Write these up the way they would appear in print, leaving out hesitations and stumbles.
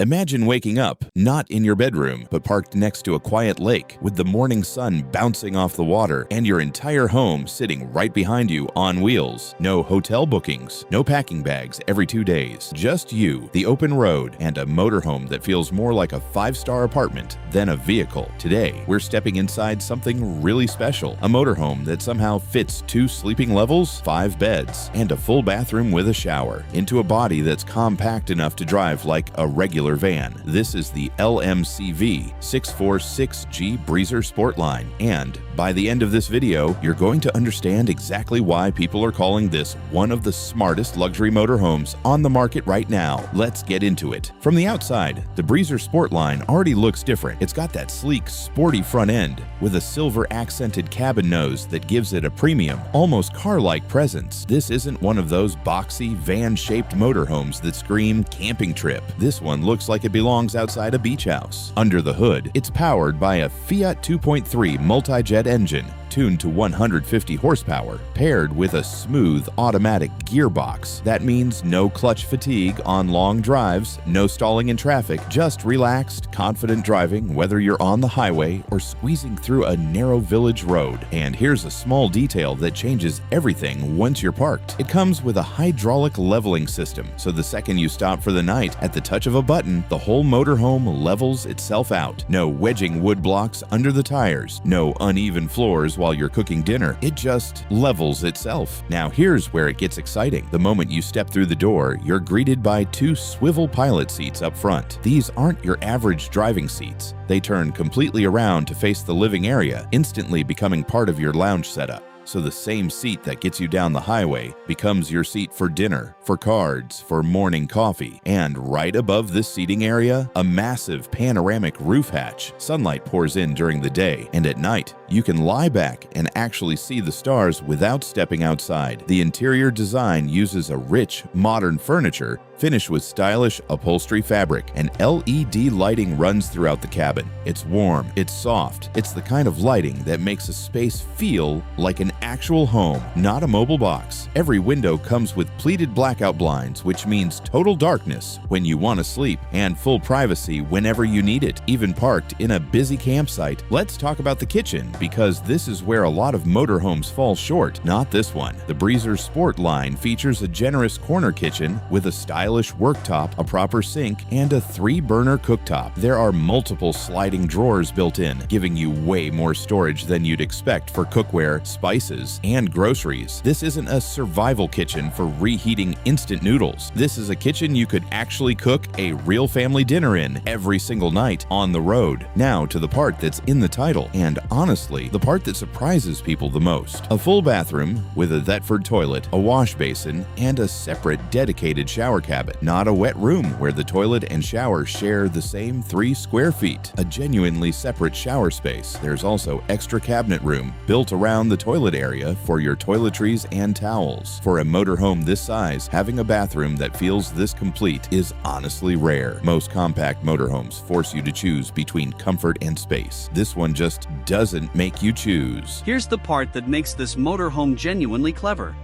Imagine waking up, not in your bedroom, but parked next to a quiet lake with the morning sun bouncing off the water and your entire home sitting right behind you on wheels. No hotel bookings, no packing bags every 2 days. Just you, the open road, and a motorhome that feels more like a 5-star apartment than a vehicle. Today, we're stepping inside something really special. A motorhome that somehow fits 2 sleeping levels, 5 beds, and a full bathroom with a shower into a body that's compact enough to drive like a regular van. This is the LMC V646G Breezer Sportline, and by the end of this video, you're going to understand exactly why people are calling this one of the smartest luxury motorhomes on the market right now. Let's get into it. From the outside, the Breezer Sportline already looks different. It's got that sleek, sporty front end with a silver accented cabin nose that gives it a premium, almost car-like presence. This isn't one of those boxy, van-shaped motorhomes that scream camping trip. This one looks like it belongs outside a beach house. Under the hood, it's powered by a Fiat 2.3 multi-jet engine tuned to 150 horsepower, paired with a smooth automatic gearbox. That means no clutch fatigue on long drives, no stalling in traffic, just relaxed, confident driving whether you're on the highway or squeezing through a narrow village road. And here's a small detail that changes everything once you're parked. It comes with a hydraulic leveling system, so the second you stop for the night, at the touch of a button, the whole motorhome levels itself out. No wedging wood blocks under the tires, no uneven floors while you're cooking dinner. It just levels itself. Now here's where it gets exciting. The moment you step through the door, you're greeted by 2 swivel pilot seats up front. These aren't your average driving seats. They turn completely around to face the living area, instantly becoming part of your lounge setup. So the same seat that gets you down the highway becomes your seat for dinner, for cards, for morning coffee. And right above this seating area, a massive panoramic roof hatch. Sunlight pours in during the day, and at night, you can lie back and actually see the stars without stepping outside. The interior design uses a rich, modern furniture finished with stylish upholstery fabric, and LED lighting runs throughout the cabin. It's warm, it's soft, it's the kind of lighting that makes a space feel like an actual home, not a mobile box. Every window comes with pleated blackout blinds, which means total darkness when you want to sleep and full privacy whenever you need it, even parked in a busy campsite. Let's talk about the kitchen, because this is where a lot of motorhomes fall short. Not this one. The Breezer Sportline features a generous corner kitchen with a stylish worktop, a proper sink, and a 3-burner cooktop. There are multiple sliding drawers built in, giving you way more storage than you'd expect for cookware, spices, and groceries. This isn't a survival kitchen for reheating instant noodles. This is a kitchen you could actually cook a real family dinner in every single night on the road. Now to the part that's in the title, and honestly, the part that surprises people the most. A full bathroom with a Thetford toilet, a wash basin, and a separate dedicated shower cabin. Not a wet room where the toilet and shower share the same 3 square feet. A genuinely separate shower space. There's also extra cabinet room built around the toilet area for your toiletries and towels. For a motorhome this size, having a bathroom that feels this complete is honestly rare. Most compact motorhomes force you to choose between comfort and space. This one just doesn't make you choose. Here's the part that makes this motorhome genuinely clever.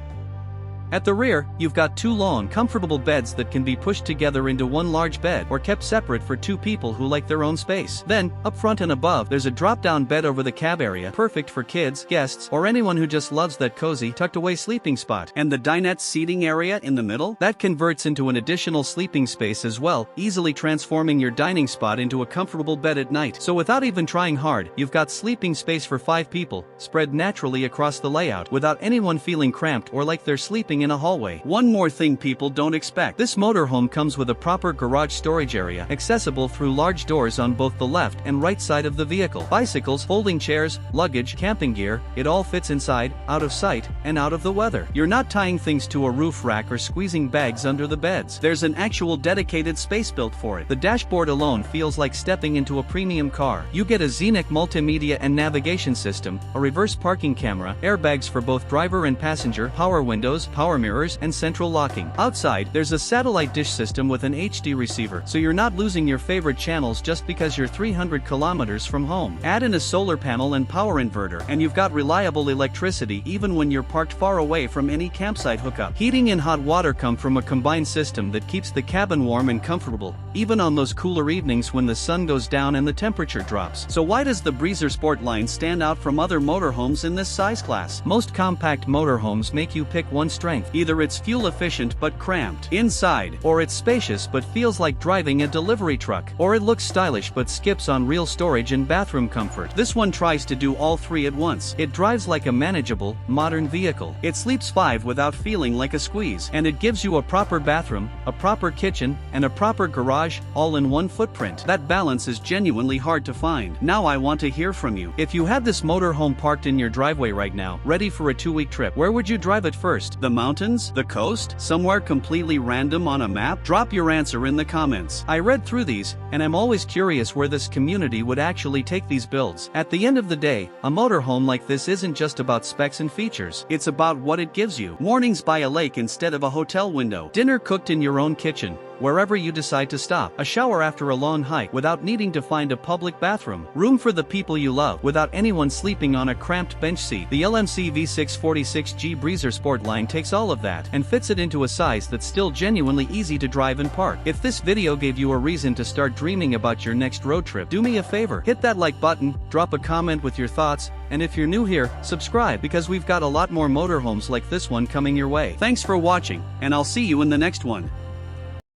At the rear, you've got 2 long, comfortable beds that can be pushed together into one large bed or kept separate for 2 people who like their own space. Then, up front and above, there's a drop-down bed over the cab area, perfect for kids, guests, or anyone who just loves that cozy, tucked-away sleeping spot. And the dinette seating area in the middle? That converts into an additional sleeping space as well, easily transforming your dining spot into a comfortable bed at night. So without even trying hard, you've got sleeping space for 5 people, spread naturally across the layout, without anyone feeling cramped or like they're sleeping in a hallway. One more thing people don't expect. This motorhome comes with a proper garage storage area, accessible through large doors on both the left and right side of the vehicle. Bicycles, folding chairs, luggage, camping gear, it all fits inside, out of sight, and out of the weather. You're not tying things to a roof rack or squeezing bags under the beds. There's an actual dedicated space built for it. The dashboard alone feels like stepping into a premium car. You get a Xenic multimedia and navigation system, a reverse parking camera, airbags for both driver and passenger, power windows, power power mirrors, and central locking. Outside, there's a satellite dish system with an HD receiver, so you're not losing your favorite channels just because you're 300 kilometers from home. Add in a solar panel and power inverter, and you've got reliable electricity even when you're parked far away from any campsite hookup. Heating and hot water come from a combined system that keeps the cabin warm and comfortable, even on those cooler evenings when the sun goes down and the temperature drops. So why does the Breezer Sport line stand out from other motorhomes in this size class? Most compact motorhomes make you pick one strength. Either it's fuel efficient but cramped inside, or it's spacious but feels like driving a delivery truck, or it looks stylish but skips on real storage and bathroom comfort. This one tries to do all three at once. It drives like a manageable, modern vehicle. It sleeps 5 without feeling like a squeeze, and it gives you a proper bathroom, a proper kitchen, and a proper garage, all in one footprint. That balance is genuinely hard to find. Now I want to hear from you. If you had this motorhome parked in your driveway right now, ready for a 2-week trip, where would you drive it first? The mountains? The coast? Somewhere completely random on a map? Drop your answer in the comments. I read through these, and I'm always curious where this community would actually take these builds. At the end of the day, a motorhome like this isn't just about specs and features. It's about what it gives you. Mornings by a lake instead of a hotel window. Dinner cooked in your own kitchen, wherever you decide to stop. A shower after a long hike without needing to find a public bathroom. Room for the people you love without anyone sleeping on a cramped bench seat. The LMC V646G Breezer Sport line takes all of that and fits it into a size that's still genuinely easy to drive and park. If this video gave you a reason to start dreaming about your next road trip, do me a favor, hit that like button, drop a comment with your thoughts, and if you're new here, subscribe, because we've got a lot more motorhomes like this one coming your way. Thanks for watching, and I'll see you in the next one.